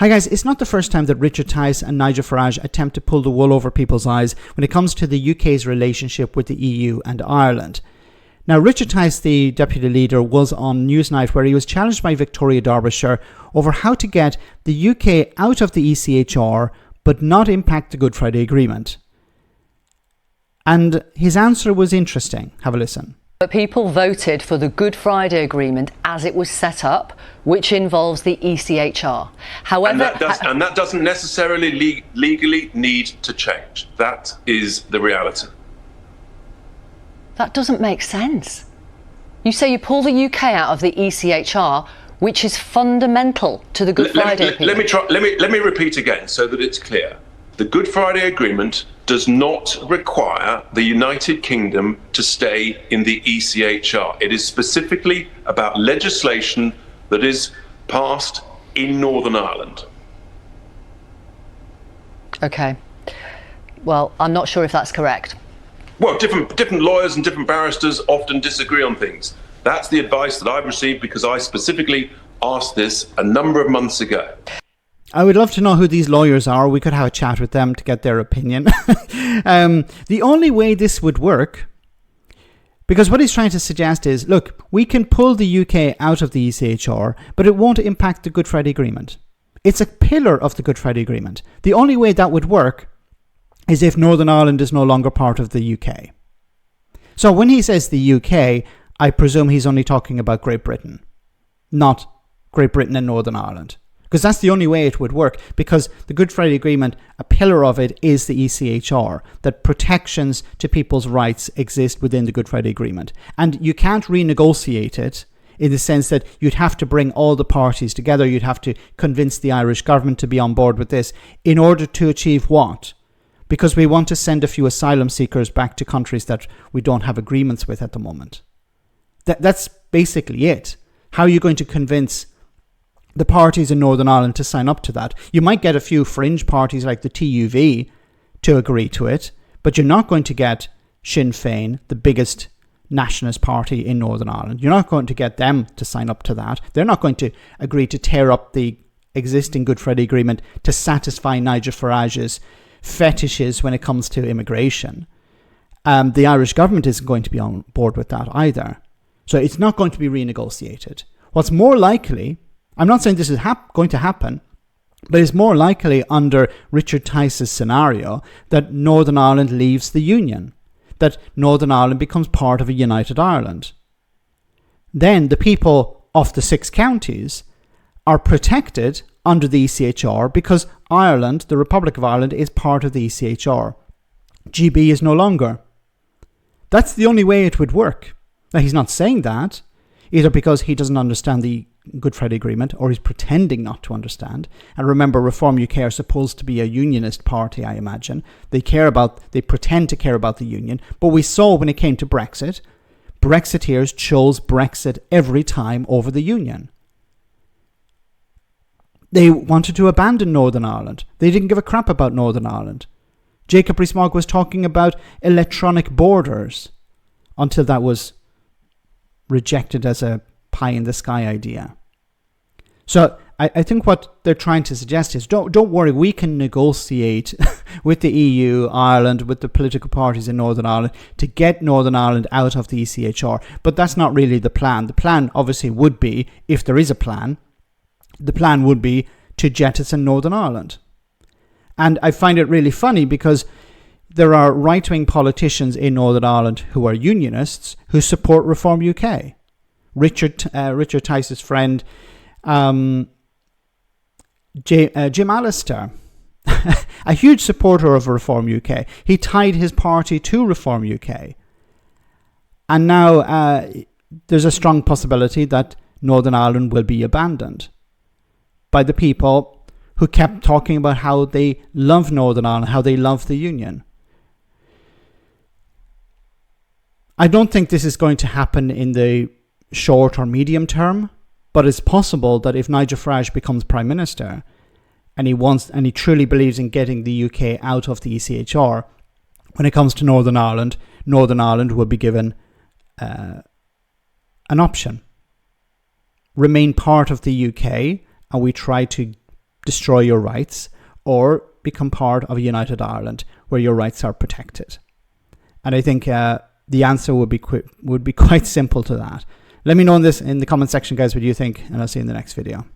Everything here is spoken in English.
Hi guys, it's not the first time that Richard Tice and Nigel Farage attempt to pull the wool over people's eyes when it comes to the UK's relationship with the EU and Ireland. Now, Richard Tice, the deputy leader, was on NewsNight where he was challenged by Victoria Derbyshire over how to get the UK out of the ECHR but not impact the Good Friday Agreement. And his answer was interesting. Have a listen. But people voted for the Good Friday Agreement as it was set up, which involves the ECHR. However, and that doesn't necessarily legally need to change. That is the reality. That doesn't make sense. You say you pull the UK out of the ECHR, which is fundamental to the Good Friday Agreement. Let me repeat again so that it's clear. The Good Friday Agreement does not require the United Kingdom to stay in the ECHR. It is specifically about legislation that is passed in Northern Ireland. Okay. Well, I'm not sure if that's correct. Well, different lawyers and different barristers often disagree on things. That's the advice that I've received because I specifically asked this a number of months ago. I would love to know who these lawyers are. We could have a chat with them to get their opinion. The only way this would work, because what he's trying to suggest is, look, we can pull the UK out of the ECHR, but it won't impact the Good Friday Agreement. It's a pillar of the Good Friday Agreement. The only way that would work is if Northern Ireland is no longer part of the UK. So when he says the UK, I presume he's only talking about Great Britain, not Great Britain and Northern Ireland. Because that's the only way it would work, because the Good Friday Agreement, a pillar of it is the ECHR, that protections to people's rights exist within the Good Friday Agreement. And you can't renegotiate it in the sense that you'd have to bring all the parties together, you'd have to convince the Irish government to be on board with this in order to achieve what? Because we want to send a few asylum seekers back to countries that we don't have agreements with at the moment. That's basically it. How are you going to convince the parties in Northern Ireland to sign up to that? You might get a few fringe parties like the TUV to agree to it, but you're not going to get Sinn Féin, the biggest nationalist party in Northern Ireland. You're not going to get them to sign up to that. They're not going to agree to tear up the existing Good Friday Agreement to satisfy Nigel Farage's fetishes when it comes to immigration. The Irish government isn't going to be on board with that either. So it's not going to be renegotiated. What's more likely, I'm not saying this is going to happen, but it's more likely under Richard Tice's scenario that Northern Ireland leaves the Union, that Northern Ireland becomes part of a united Ireland. Then the people of the 6 counties are protected under the ECHR because Ireland, the Republic of Ireland, is part of the ECHR. GB is no longer. That's the only way it would work. Now, he's not saying that, either because he doesn't understand the Good Friday Agreement, or he's pretending not to understand. And remember, Reform UK are supposed to be a unionist party, I imagine. They pretend to care about the union. But we saw when it came to Brexit, Brexiteers chose Brexit every time over the union. They wanted to abandon Northern Ireland. They didn't give a crap about Northern Ireland. Jacob Rees-Mogg was talking about electronic borders until that was rejected as a pie-in-the-sky idea. So I think what they're trying to suggest is don't worry, we can negotiate with the EU, Ireland, with the political parties in Northern Ireland to get Northern Ireland out of the ECHR. But that's not really the plan. The plan obviously would be, if there is a plan, the plan would be to jettison Northern Ireland. And I find it really funny because there are right-wing politicians in Northern Ireland who are unionists who support Reform UK. Richard Tice's friend, Jim Allister, a huge supporter of Reform UK. He tied his party to Reform UK. And now there's a strong possibility that Northern Ireland will be abandoned by the people who kept talking about how they love Northern Ireland, how they love the Union. I don't think this is going to happen in the short or medium term, but it's possible that if Nigel Farage becomes Prime Minister and he truly believes in getting the UK out of the ECHR, when it comes to Northern Ireland will be given an option. Remain part of the UK, and we try to destroy your rights, or become part of a united Ireland where your rights are protected. And I think the answer would be quite simple to that. Let me know in the comment section, guys, what you think, and I'll see you in the next video.